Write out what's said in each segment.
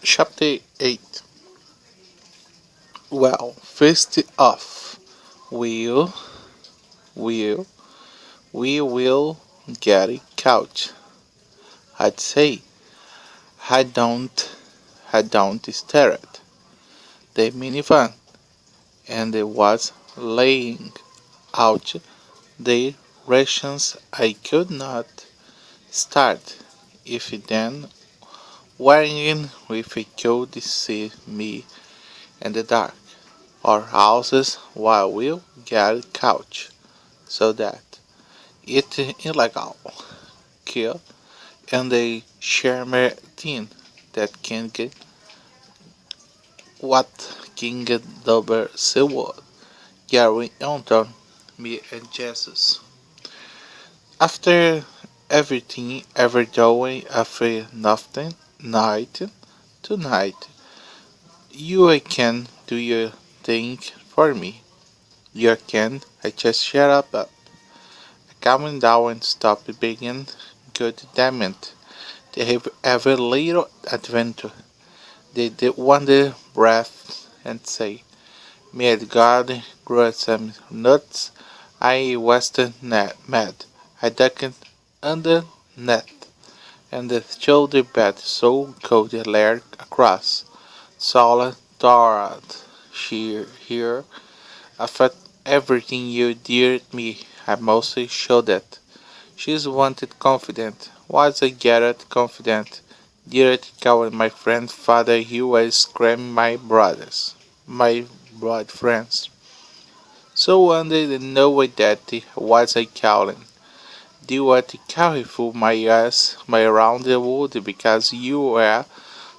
Chapter 8. Well, first off, we'll, we'll, we will get a couch. I'd say, I don't, I don't stare at the minivan, and it was laying out the rations I could not start if then worrying if it could see me in the dark. Our houses while we'll get a couch so that it's illegal kill and a charmer thing that can get what King Double Silver Gary Anton me and Jesus. After everything ever doing after nothing night tonight you can do your thing for me. You can I just shut up. Calming down and stop being good damn it. They have every little adventure. They wonder breath and say, may God grow some nuts. I was mad. I ducked under net, and the shoulder bed so cold it layered across. Solid Dorad, she here. I felt everything you dared me. I mostly showed it. She's wanted confident. Was a Garrett confident? Garrett called my friend father he was screaming my brothers. My blood friends. So one day the no way that was a calling. Do what carry for my ass my around the world because you were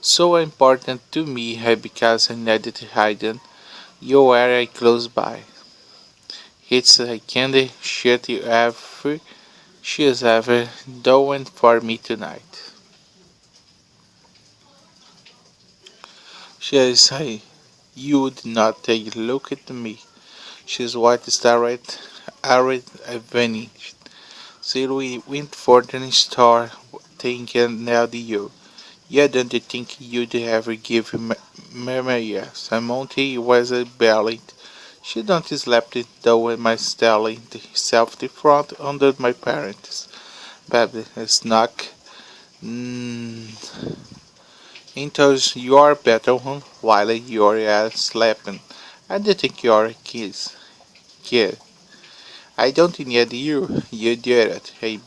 so important to me because I needed to hide you were close by. It's a candy shit you ever she is ever doing for me tonight. She is hey, you would not take a look at me. She's white starred arid vanished. So we went for the store thinking now the you. You don't think you'd ever give Maria Monty was a belly. She don't slept it though in my stelly self the front under my parents. Baby snuck into your bedroom while you're sleeping. I don't think you're a kid. I don't need you. You did it.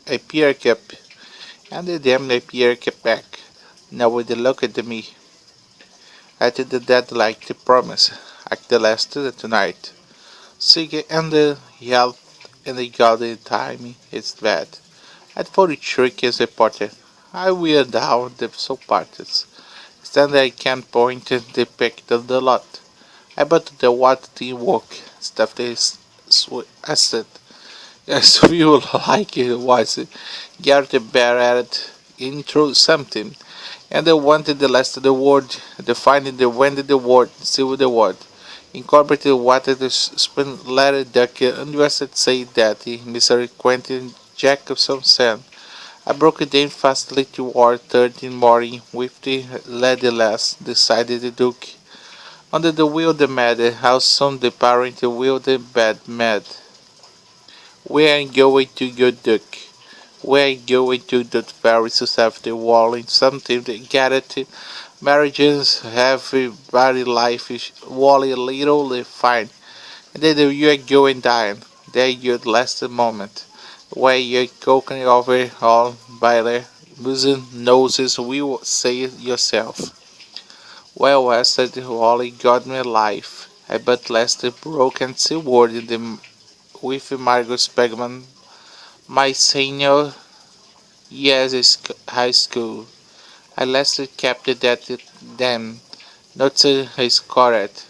A peer cap. And the damn peer cap back. Now with the look at me. I did the dead like the promise. Act the last tonight. Sige and the health and the golden time is bad. At 43 is reported. I wear down the subparties. Stand I can point the pick the lot. I bet the what team work. Stuff this acid. Yes, we will like it was get the bear at it intro something. And they wanted the last of the word, the finding the wind of the word, see the word. Incorporated water the spin letter duck and US say that Mr. Quentin Jacobson said. I broke it down fastly toward 13 morning with the lady last decided the duke. Under the wheel the mad, how soon the parent will the bad mad. We are going to go duck. We are going to the very society wall in something that get it. Marriages have a body life is wally little fine. And then you are going dying. There you last a moment. Where you're cooking over all by the losing noses will say yourself. Well rested Wally got me life. I but last broken sea word in the with Margot Spegman, my senior years in high school. I last kept it at them, not to score it.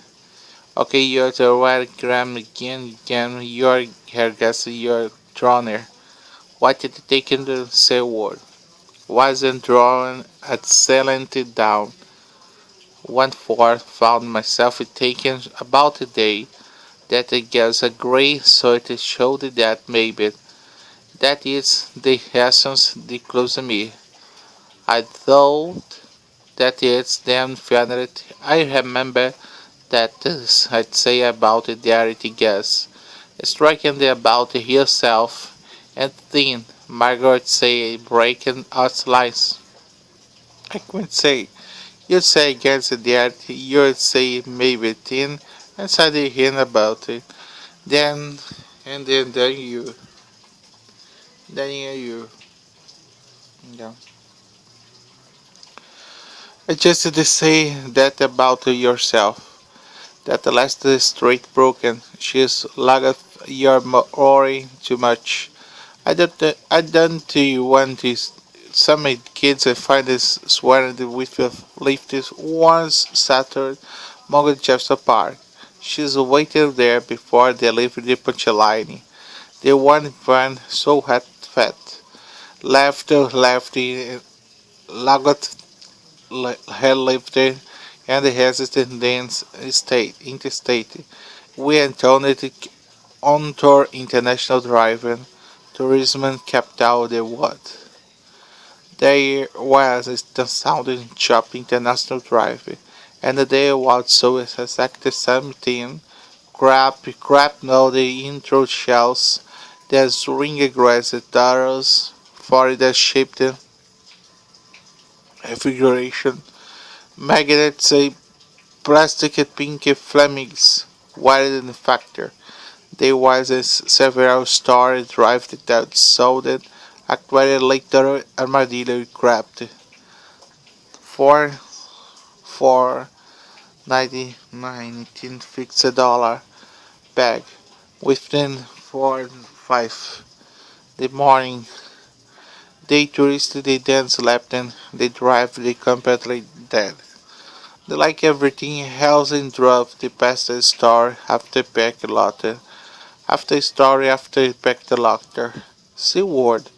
Okay, you're the right gram again, your hair gas, your droner. What did it take in the say word? Wasn't drawing at selling it down. One fourth found myself taking about a day that I guess a gray sort showed that maybe that is the essence the close to me. I thought That is damn funny. I remember that I'd say about the dirty gas, striking about herself, and then Margaret say breaking out lines. I couldn't say. You say against that, you say maybe 10, and suddenly hearing about it. Then, then you. Yeah. I just to say that about yourself. That the last straight broken. She's lagged your worry too much. I don't want this. Some kids I find this swearing with lifted once Saturday Morgan Jefferson Park. She's waiting there before they leave the punchline. The one van so fat. Lefty, lagged head lifted, and the hesitant dance interstate. We entered on tour international driving tourism capital the world. There was a sounding shop international drive, and there was so exactly something crap no the intro shells, there's ring grass dollars for the shaped configuration. Magnets a plastic pink flamings wider than factor. There was a several story drive that sold it actually later armadillo craft for 99 fixed dollar bag within 4 5 the morning they tourists they dance left and they drive they completely dead. They like everything else and drove the past the store after pack a lot after story after pack the locker. See word.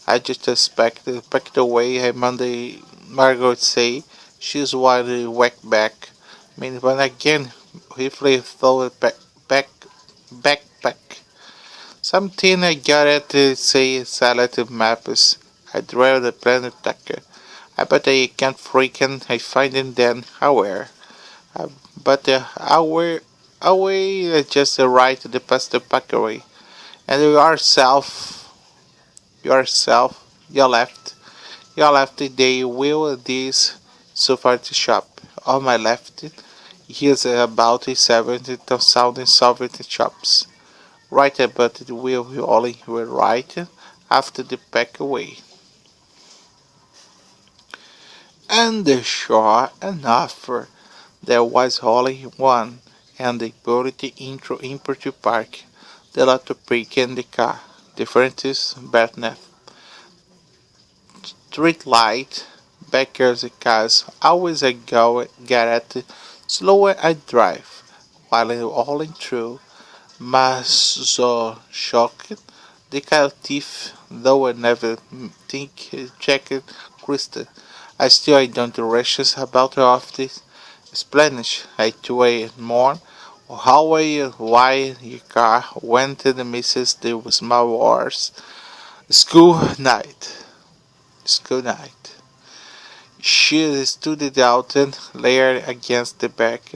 I just expected packed away Monday Margaret say she's wide whack back. Mean when again briefly throw it backpack. Something I got it to say salad maps. I'd rather planet attacker. I bet I can't freaking I find it then aware. But away just right to the past the pack away. And yourself, you left. Your left they will this so far to shop. On my left here's about 70,000 Soviet shops. Right about it will only were right after the pack away. And sure enough there was only one and they put it intro into park. The lot of break in the car. Differences Batnet. Street light, Becker's cars always I go get at slower I drive, while hauling through so shocked the car thief, though I never think checked Krista. I don't rushes about of this splenish I 2 more how why your car went to the missus the small wars school night school night. She stood out and layered against the back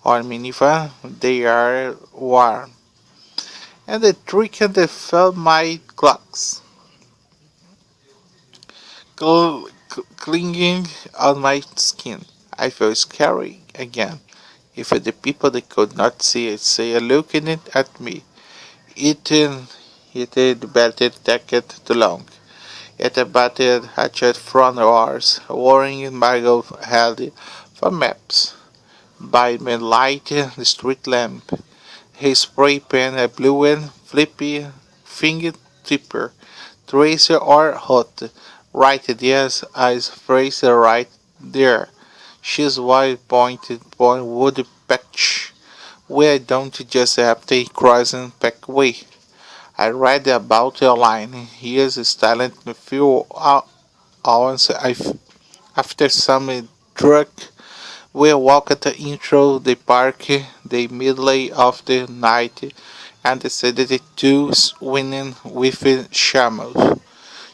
on minivan. They are warm. And the trick and the felt my clocks clinging on my skin. I felt scary again. If the people they could not see it, say looking it at me, eating it better take it too long. It abated hatchet front oars, warring Margot held for maps. By light the street lamp, his spray pen a blue and flippy finger tipper, tracer or hot, right there's eyes Fraser right there. She's wide pointed point wood patch, where don't just have to crossing pack way. I read about your line. Here's a silent few hours after some drug. We walked into the park the middle of the night and decided to swim with Shamus.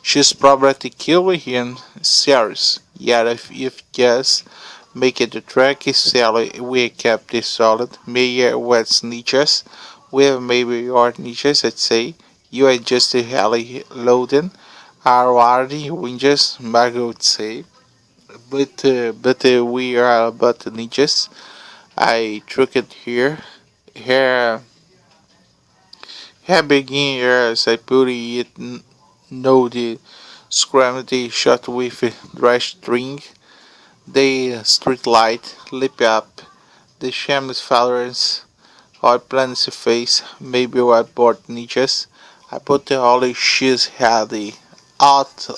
She's probably killing him. Serious. Yet if just make it a track is solid, we kept it solid. Maybe what's niches, well maybe your niches, I'd say. You are just a heli loading. Already winches, Margaret would say. But we are about niches. I took it here. Here, here begin as I put it no the scrambled shot with a dry string. The street light lit up the shameless followers or plans face. Maybe I bought niches. I put the holy shoes had the out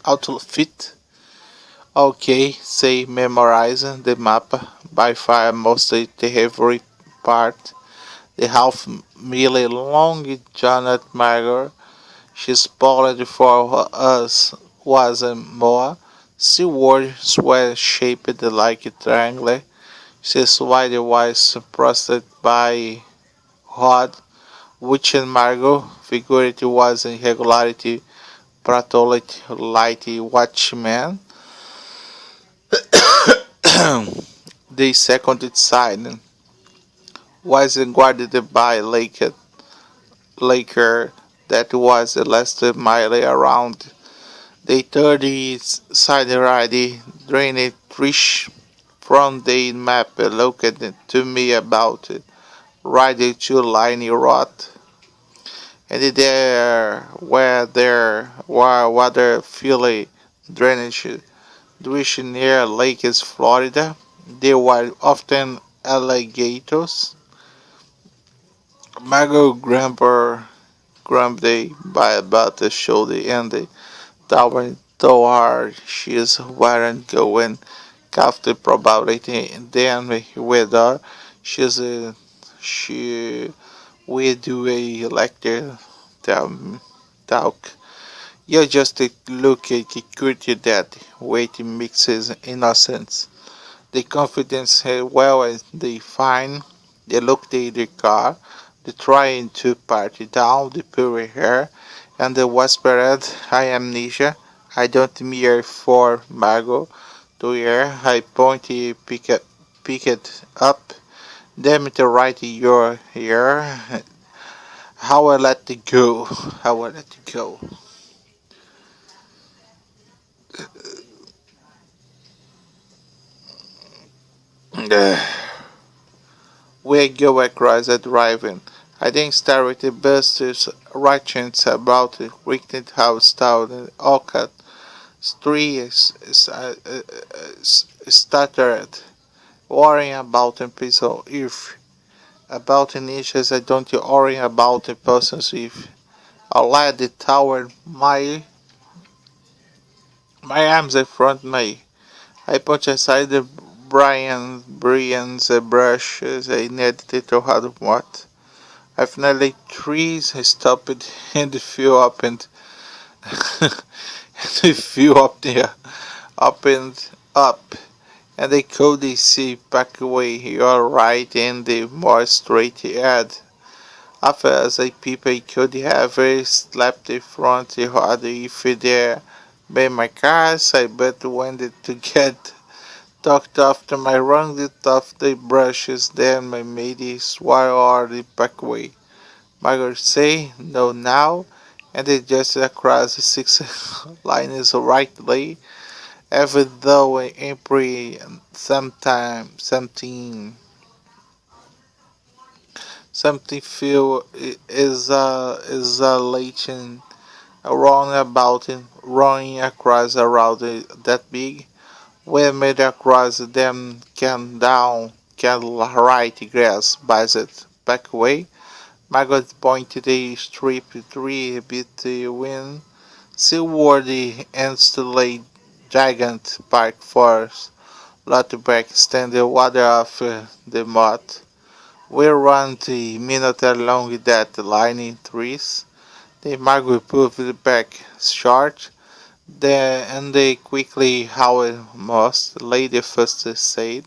outfit. Okay, say memorizing the map by far mostly the heavy part. The half really long Janet Mager she spoiled for us wasn't more. She wore sweat shaped like a triangle. She's wide was processed by Hod, which in Margot figured was irregularity, pathology, light watchman. The second side was guarded by Laker that was the last mile around. The third side already drained Trish from the map looked to me about right to line rot. And there were water fully drainage which near Lakes, Florida. There were often alligators. Margot Grumpy by about the shoulder and the tower toward she's weren't going after probability then whether she's she will do a lecture talk. You just look at security that weight mixes innocence. The confidence well as they find they look at the car, they trying to party down the pure hair and the whispered I am Nisha. I don't mere for Margot to hear I pointy pick it up. Damn it right your ear. How I let it go. How I let it go. We go across the driving. I think started the buses writings about the wicked house town and Orchard Street stuttered, worrying about a piece of if about an issues I don't worry about a person's if I let the tower my arms in front me. I put aside the Brian's brushes I needed to have what. I finally trees I stopped and flew up and and flew up there up and up and they could see back away you're right in the more straight ahead. After as a people could have slapped the front hard if there by my cars I bet wanted to get talked after my wronged off the brushes then my matey swore or the back way. Margaret say no now and they just across the six lines rightly even though every sometime something feel is a latent wrong about it running across around that big we made across them can down can right grass buzzed back away. Margaret pointed a strip tree between seaworthy and still giant park forest lot back stand the water off the mud. We ran the minute along that lining trees. The Margaret pulled back short, and they quickly howled most. Lady first said,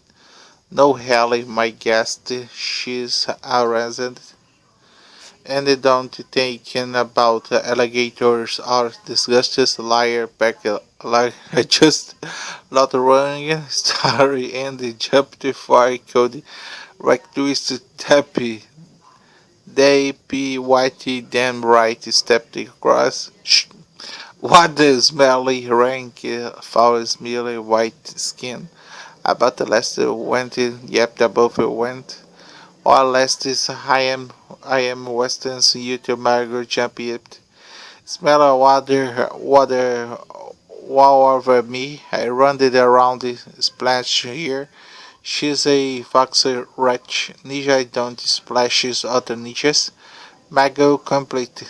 no Hallie, my guest, she's a resident, and don't thinking about alligators or disgusted liar back Like I just not running story and the jump before I could like twist happy. They be whitey damn right stepped across. Shh. What the smelly rank foul smelly white skin. About the last went in, yep, the both went. Or last is I am Western's YouTube Margaret jump it. Smell of water all over me. I run it around the splash here. She's a foxy wretch. Ninja don't splashes other ninjas. Mago complete.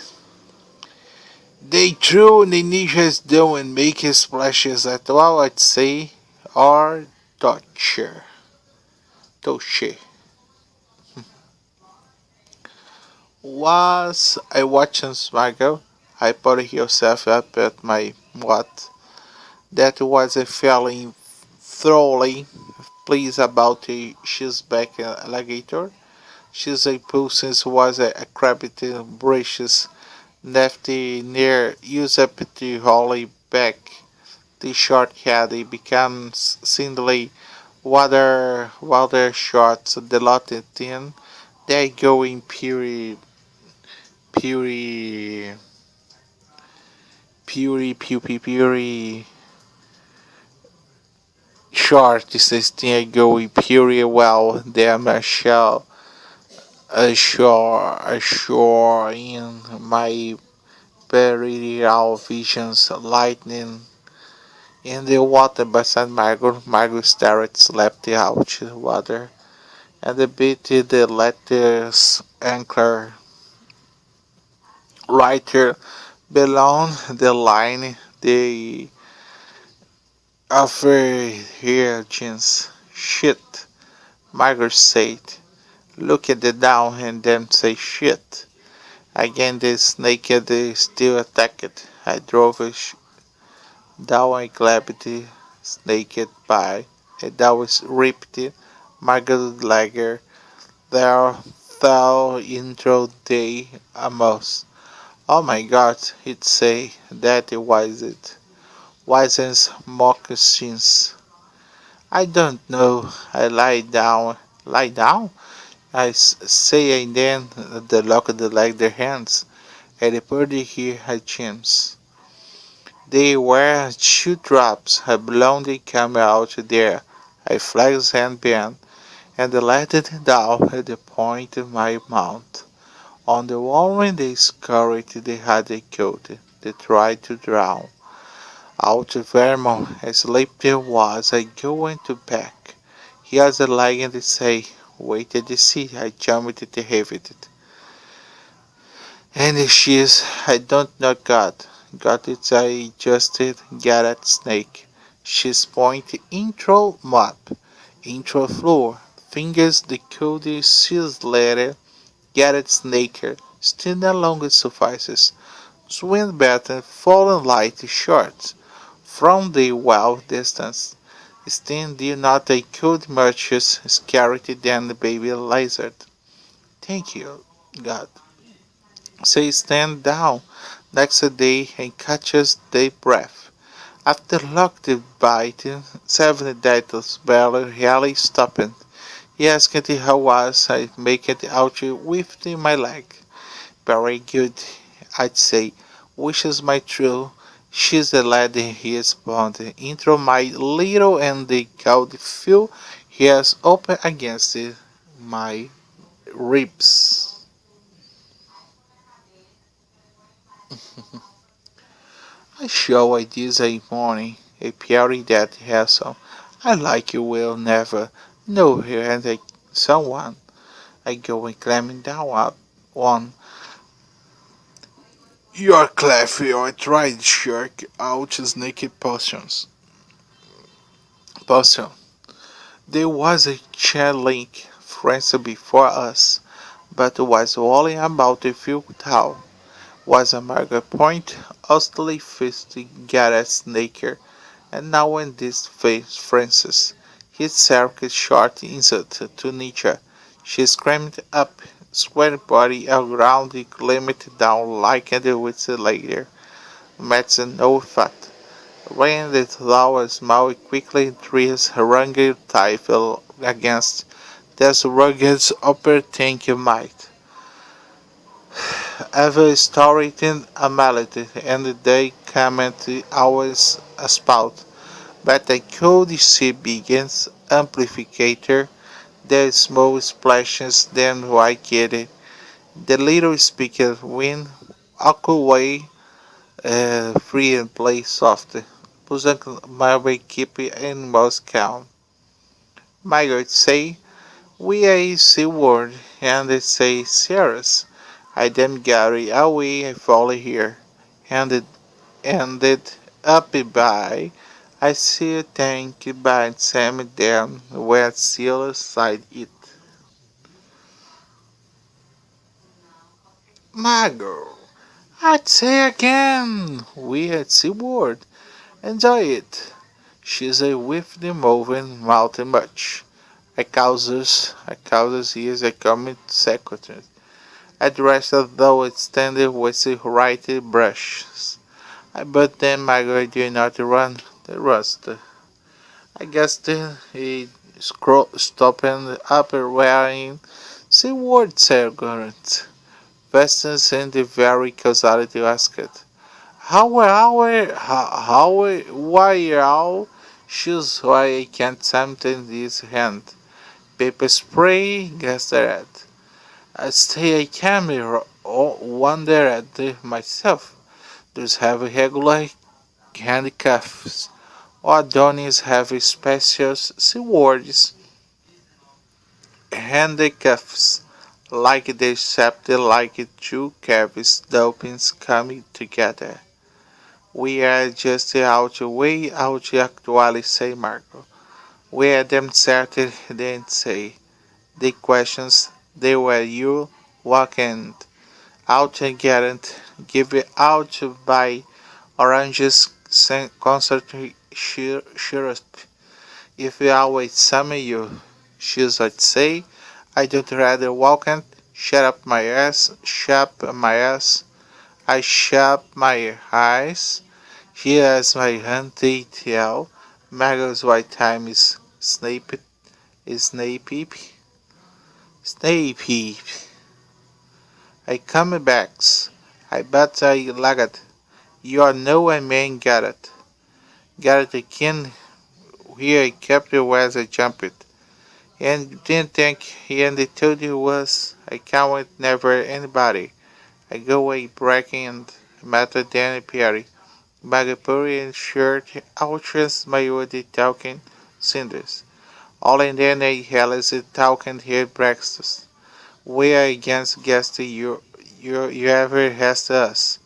They true the ninjas don't make splashes at all, I'd say. Or Dutcher. Toshi. Was I watching Mago? I put yourself up at my what? That was a feeling thoroughly pleased about the she's back alligator. She's a pussy was a crabbit braces nifty near use up the holly back. The short head becomes singly water shorts the lot thin. They go in pure pure short this thing go in pure well damn ashore in my peripheral visions lightning in the water beside Margaret started slept out water and the bit the letters anchor writer below the line the offer here jeans shit Margaret said look at the down and then say shit again the snake still attacked I drove down I clapped the snake by and that was ripped Margaret Lager there thou intro day amos. Oh my God, he'd say that it was it. Wisens moccasins. I don't know. I lie down. Lie down? Say and then the lock of the leg their hands. And the party here had chimps. They were shoe drops. I blown the camera out there. I flagged hand bent and let it down at the point of my mouth. On the wall when they scurried they had a coat. They tried to drown. Out of Vermont, as late there was, I go into back. He has a leg and they say, wait at the sea, I jumped it to have it. And she's, I don't know God. God it's I just get at snake. She's point intro map, intro floor, fingers the code seals letter, get at snaker, still along it suffices. Swing better, fallen light short. From the well distance, stand did not a cold merchant's scarcity than the baby lizard. Thank you, God. Say stand down next day and catches their breath. After locked bite, 7 days barely really stopped. He asked how was I make it out with my leg. Very good, I'd say. Wishes my true. She's the lady he responded. Intro my little and the cold feel he has open against my ribs. I show ideas a morning, a Pierre that has some. I like you will never know here and someone. I go and climbing down up one. You're clever, I tried shark out his naked potions. Potion. There was a chain-link fence before us, but was only about a few tall. Was a Margaret Point, hostily fisted Gareth Snaker, and now in this face Francis. His circuit short insult to Nietzsche. She screamed up, sweat body around the limit down like the with later. Medicine no fat. Rain that flowers smile quickly trees rugged typhoon against this rugged upper think you might. Ever story in a melody and they comment always a spout. But I could see begins amplificator, the small splashes then like it. The little speaker wind away free and play soft. Pusang my way keep animals calm. My God say we are sea word and they say serious. I then Gary away I follow here. Ended up by I see a tank by Sam down where seal side it. Margot, I'd say again, we at Seaboard. Enjoy it. She's a with the moving mountain much. I causes he is a common secretary. Addressed though it standing with the right brushes. But then Margaret did not run the rust. I guess then he stopping up wearing seaward circlet. Vestons in the very causality asked. Why all shoes why I can't something this hand. Paper spray, guess that. I stay I can wonder at myself. Does have regular handcuffs. Or Adonis have special seawards handcuffs like they scepter like two calves dolphins coming together. We are just out way out actually say Marco. We are them certain then say. The questions they were you walking out and get give it out by oranges concert syrup. If I always summon you, should I say, I don't rather walk and shut my ass, I shut my eyes. Here's my hunty tail, Maggie's white time is Snape, Snape. I come backs. I bet I like it. You are no a man Garrett. Garrett again here I kept it as I jumped. And didn't think he and they told you was I can't never anybody. I go away breaking and matter Danny Perry. Magapuri and shirt outrance my woody talking cinders. All in then I hell is it talking here breakfast. We are against guest you ever has us.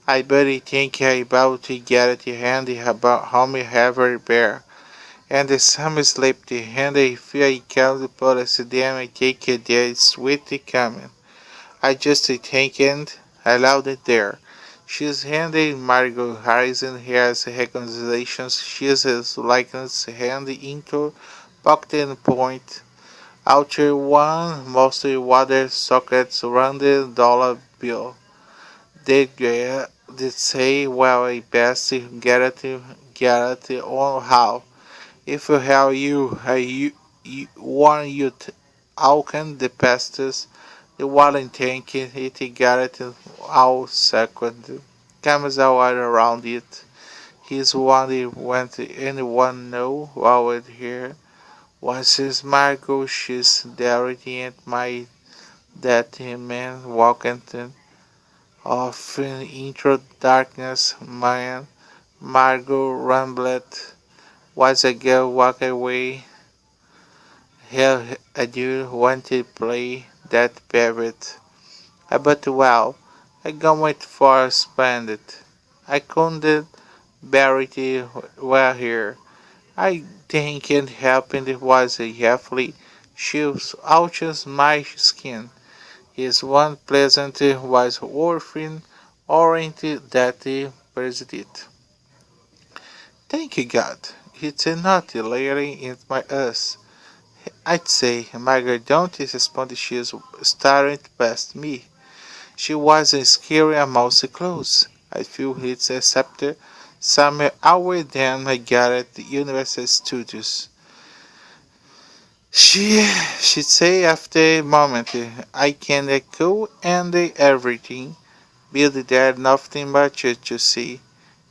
I buddy think I about to get it handy about how me have a bear. And the summer sleep the hand I feel I can't put a damn I take it there sweetly coming. I just think and allowed it there. She's handy Margot Harrison has reconciliations. She's his likeness handy into pocket and point. Outer one mostly water sockets rounded dollar bill. They say well I best get it on how. If you have you want you to Alcan the pestes, the walling tank it got it all second. Comes out around it. He's one that went anyone know while it here. Once his Margot she's dirty and my that man walking off into darkness man Margot rambled was a girl walk away. Here I do want to play that parrot. But well, I got wait for spend it. I couldn't bear it well here. I think it happened it was a heavily shoes ouches my skin. His one pleasant was orphan oriented that president. Thank you God. It's not layering in my us. I'd say Margaret don't respond she's staring past me. She wasn't scary and mousy close. I feel it's a scepter Some hour then I got at the Universal Studios. She she say after a moment, I can echo and everything. Billy there nothing much to see.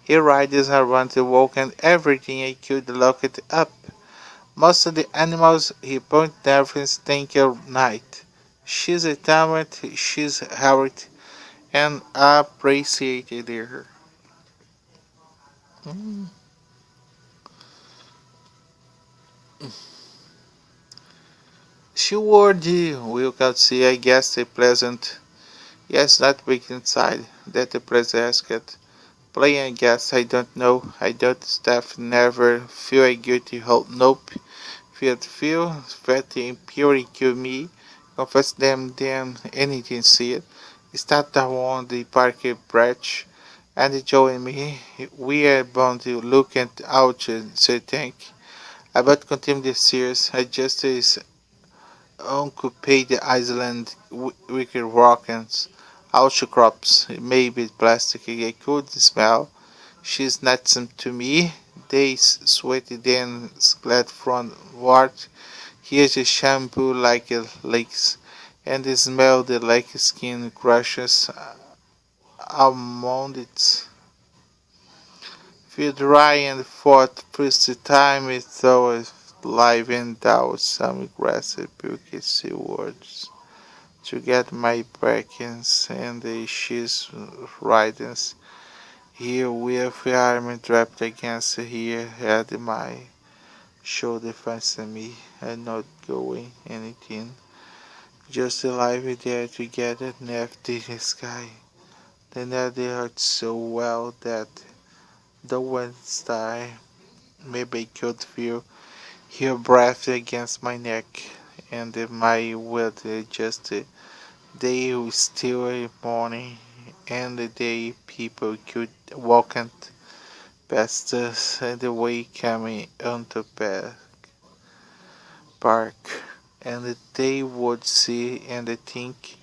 He rides around the walk and everything I could look it up. Most of the animals he point nervous think at night. She's a talent, she's heart and appreciated her. She wore the we can see I guess a pleasant yes not big inside that the president asked. Playing I guess I don't know. I don't staff never feel a guilty hold nope. Feel that impurity kill me. Confess them anything see it. Start down on the park branch and join me. We are bound to look at out and say thank. About continue the series. I just is occupied the island wicked rockets. Ouch crops, maybe plastic I could smell. She's not some to me. They sweaty then glad from what. Here's a shampoo like a lakes, and the smell the like skin crushes among it. Feel dry and for the first time it though live and out some grassy booky sea words. To get my brackens and the she's ridings. Here with arm dropped against here had my shoulder facing me and not going anything. Just alive there together neath the sky. The nether hurt so well that the wind star maybe I could feel her breath against my neck and my will just they who still a morning and the day people could walk and past us and the way coming onto park and they would see and think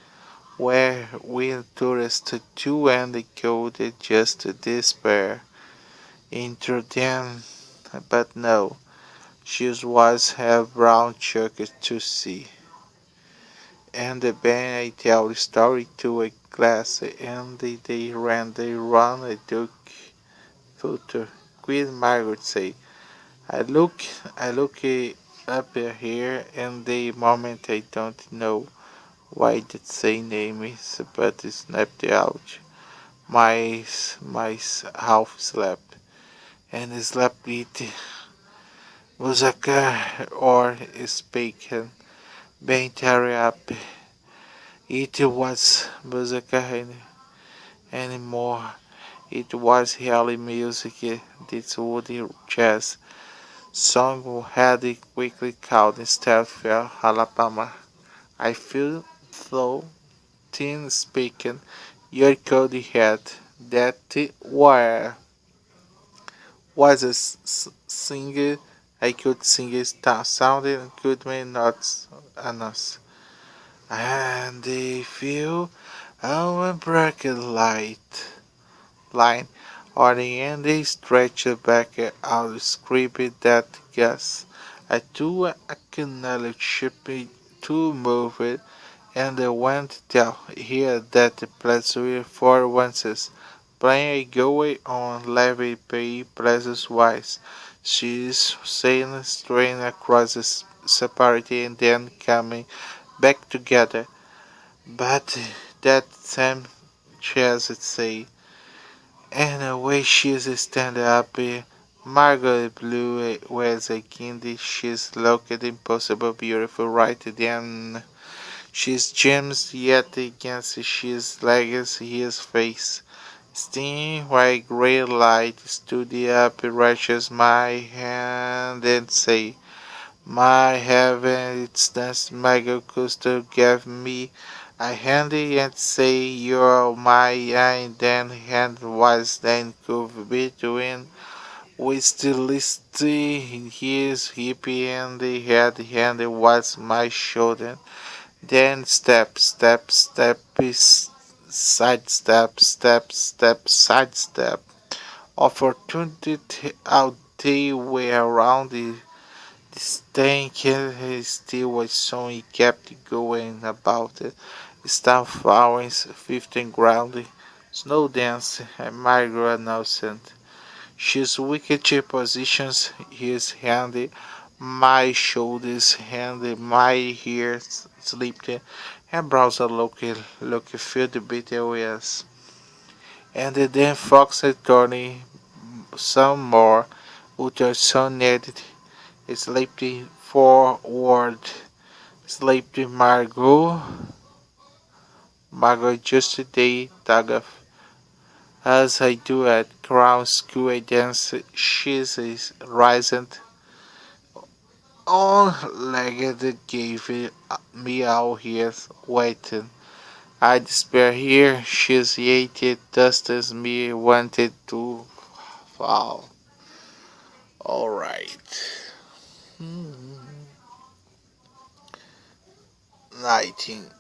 where we tourists to and go just despair into them but no she was have brown chuck to see and then I tell the story to a class and they run a duck photo. Queen Margaret say, I look up here and the moment I don't know why that same name is, but it snapped out. My half slept and slept with Musaka or speaking, being tearing up. It was Musaka anymore. It was really music. This woody jazz song had quickly called instead for Alabama. I feel so thin speaking. Your cold head that were was a singer. I could sing it sounded good may not announce. And they feel our bracket line or the end they stretch back out scripted that gas. I do acknowledge shipping to move it and I went to tell here that the pleasure for once playing a go on levy pay pleasures wise. She's sailing straight across the separate and then coming back together. But that same chance say and away she's stand up. Margot Blue wears a candy. She's looked impossible beautiful right then. She's gems yet against she's legs his face. Steam white gray light stood up rushes my hand and say, my heaven, it's that Michael Custer gave me a hand and say you're my and then hand was then curved between with the list in his hip and the head hand was my shoulder. Then step, side step, side step. Opportunity out they were around the stank he still was so he kept going about it. Staff hours, 15 ground, snow dance, and Margaret Nelson. She's wicked positions his hand, my shoulders, hand, my ears slipped, and browser look filled bitter with. And then Fox Tony some more ultrasonic slipped forward, slipped Margot just today, Tagaf. As I do at Crown School, I dance, she's rising on legged gave me out here waiting. I despair here, she's hated, just as me wanted to fall. Alright. 19.